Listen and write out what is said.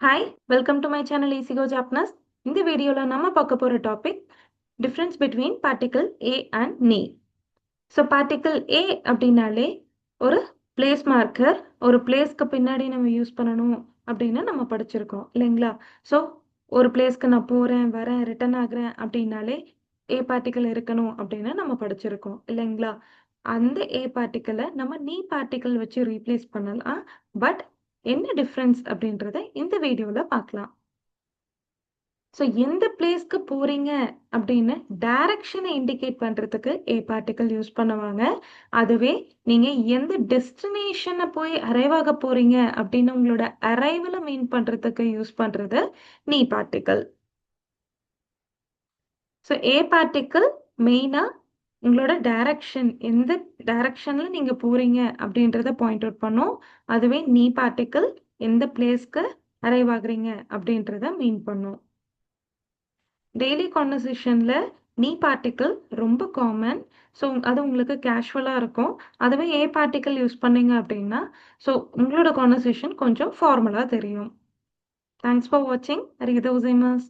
Hi welcome to my channel easy go Japanese. இந்த வீடியோவில் நம்ம பார்க்க போகிற டாபிக் டிஃப்ரென்ஸ் பிட்வீன் பார்ட்டிகிள் ஏ அண்ட் நீ. ஸோ பார்ட்டிகிள் ஏ அப்படின்னாலே ஒரு பிளேஸ் மார்க்கர், ஒரு பிளேஸ்க்கு பின்னாடி நம்ம யூஸ் பண்ணணும் அப்படின்னு நம்ம படிச்சிருக்கோம் இல்லைங்களா? ஸோ ஒரு பிளேஸ்க்கு நான் போகிறேன், வரேன், ரிட்டர்ன் ஆகுறேன் அப்படின்னாலே ஏ பார்ட்டிகிள் இருக்கணும் அப்படின்னு நம்ம படிச்சிருக்கோம் இல்லைங்களா? அந்த ஏ பார்ட்டிகிளை நம்ம நீ பார்ட்டிகிள் வச்சு ரீப்ளேஸ் பண்ணலாம். பட் என்ன டிஃப்ரென்ஸ் அப்படின்றத இந்த வீடியோவில் பார்க்கலாம். ஸோ எந்த பிளேஸ்க்கு போறீங்க அப்படின்னு டைரக்ஷனை இண்டிகேட் பண்றதுக்கு ஏ பார்ட்டிகல் யூஸ் பண்ணுவாங்க. அதுவே நீங்க எந்த டெஸ்டினேஷனை போய் அரைவ் ஆக போறீங்க அப்படின்னு உங்களோட அரைவலை மீன் பண்றதுக்கு யூஸ் பண்றது நீ பார்ட்டிகல். ஸோ ஏ பார்ட்டிகல் மெயினா உங்களோட டைரக்ஷன், எந்த டைரக்ஷன்ல நீங்க போறீங்க அப்படின்றத பாயிண்ட் அவுட் பண்ணும். அதுவே நீ பார்ட்டிகல் எந்த பிளேஸ்க்கு அரைவ் ஆகுறீங்க அப்படின்றத மீன் பண்ணும். டெய்லி கான்வர்சேஷனில் நீ பார்ட்டிக்கிள் ரொம்ப காமன். ஸோ அது உங்களுக்கு கேஷுவலாக இருக்கும். அதுவே ஏ பார்ட்டிக்கிள் யூஸ் பண்ணீங்க அப்படின்னா ஸோ உங்களோட கான்வர்சேஷன் கொஞ்சம் ஃபார்மலாக தெரியும். தேங்க்ஸ் ஃபார் வாட்சிங். அரிகதா உசைமாஸ்.